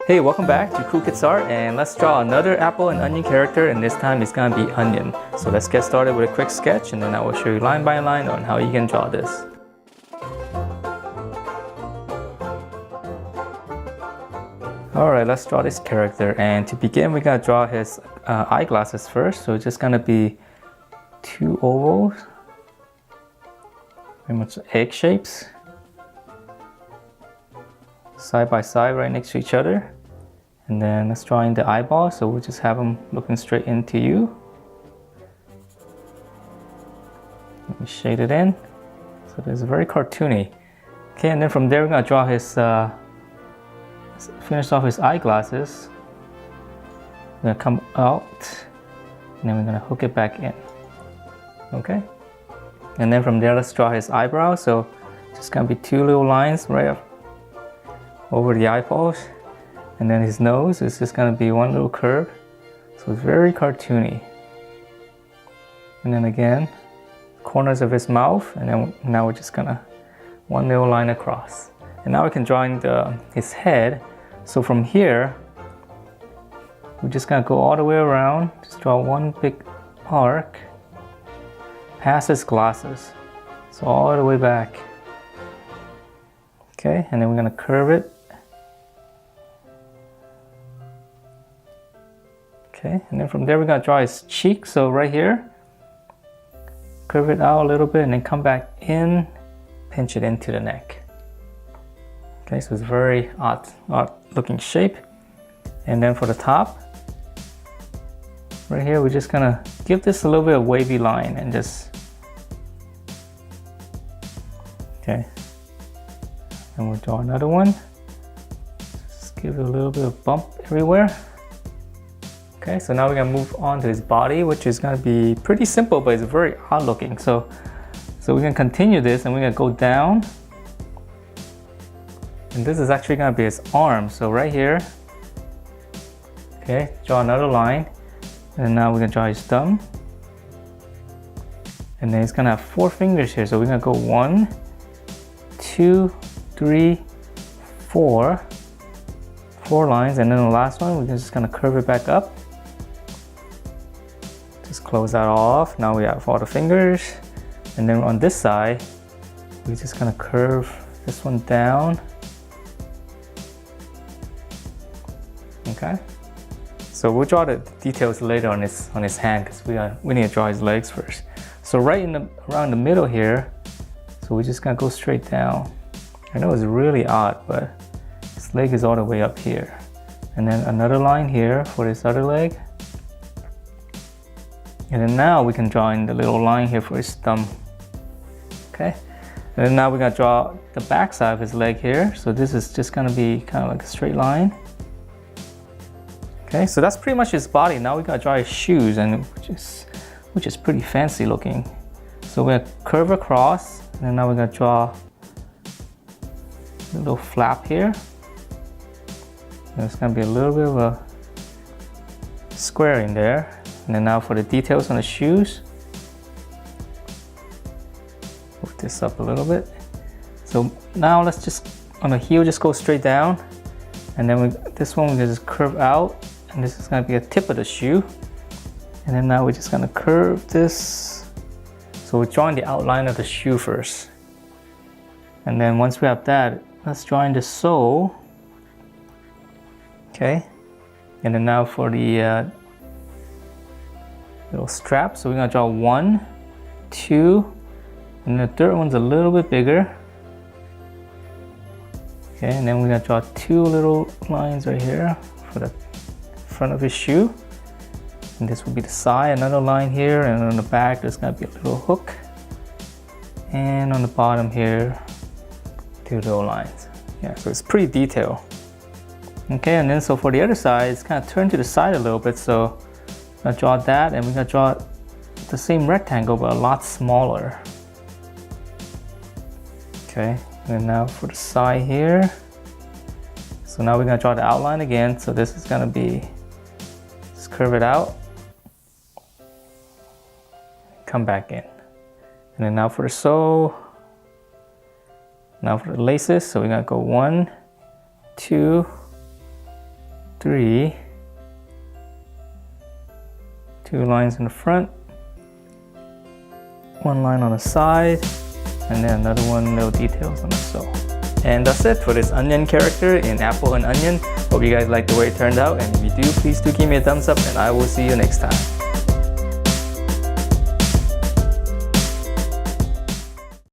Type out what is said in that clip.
Hey, welcome back to Cool Kids Art, and let's draw another apple and onion character, and this time it's gonna be onion. So let's get started with a quick sketch, and then I will show you line by line on how you can draw this. Alright, let's draw this character, and to begin we gotta draw his eyeglasses first. So it's just gonna be two ovals, pretty much egg shapes, side by side right next to each other. And then let's draw in the eyeball, so we'll just have them looking straight into you. Let me shade it in. So it's very cartoony. Okay, and then from there we're gonna draw his, finish off his eyeglasses. We're gonna come out, and then we're gonna hook it back in. Okay? And then from there, let's draw his eyebrow. So just gonna be two little lines right up over the eyeballs. And then his nose is just gonna be one little curve. So it's very cartoony. And then again, corners of his mouth, and then now we're just gonna one little line across. And now we can draw in his head. So from here, we're just gonna go all the way around, just draw one big arc past his glasses. So all the way back. Okay, and then we're gonna curve it. Okay, and then from there we're gonna draw his cheek. So right here, curve it out a little bit and then come back in, pinch it into the neck. Okay, so it's very odd looking shape. And then for the top, right here, we're just gonna give this a little bit of wavy line and just, okay. And we'll draw another one. Just give it a little bit of bump everywhere. Okay, so now we're gonna move on to his body, which is gonna be pretty simple, but it's very odd looking. So we're gonna continue this, and we're gonna go down. And this is actually gonna be his arm. So right here, okay, draw another line. And now we're gonna draw his thumb. And then he's gonna have 4 fingers here. So we're gonna go 1, 2, 3, 4. 4 lines, and then the last one, we're just gonna curve it back up. Just close that off. Now we have all the fingers. And then on this side, we're just gonna curve this one down. Okay. So we'll draw the details later on his hand, because we need to draw his legs first. So right around the middle here, so we're just gonna go straight down. I know it's really odd, but his leg is all the way up here. And then another line here for this other leg. And then now we can draw in the little line here for his thumb. Okay. And then now we're gonna draw the back side of his leg here. So this is just gonna be kind of like a straight line. Okay, so that's pretty much his body. Now we gotta draw his shoes, and which is pretty fancy looking. So we're gonna curve across, and then now we're gonna draw a little flap here. There's gonna be a little bit of a square in there. And then now for the details on the shoes, move this up a little bit. So now let's just, on the heel, just go straight down. And then this one we just curve out, and this is gonna be a tip of the shoe. And then now we're just gonna curve this. So we're drawing the outline of the shoe first. And then once we have that, let's draw in the sole. Okay, and then now for the little strap, so we're gonna draw 1, 2, and the third one's a little bit bigger. Okay, and then we're gonna draw 2 little lines right here for the front of his shoe. And this will be the side, another line here, and on the back there's gonna be a little hook. And on the bottom here, 2 little lines. Yeah, so it's pretty detailed. Okay, and then so for the other side, it's kind of turned to the side a little bit. So I'm gonna draw that, and we're gonna draw the same rectangle, but a lot smaller. Okay, and now for the side here. So now we're gonna draw the outline again. So this is gonna be, just curve it out, come back in. And then now for the sole, now for the laces, so we're gonna go 1, 2, 3, 2 lines in the front, 1 line on the side, and then another one, no details on the sole. And that's it for this onion character in Apple and Onion. Hope you guys like the way it turned out, and if you do, please do give me a thumbs up, and I will see you next time.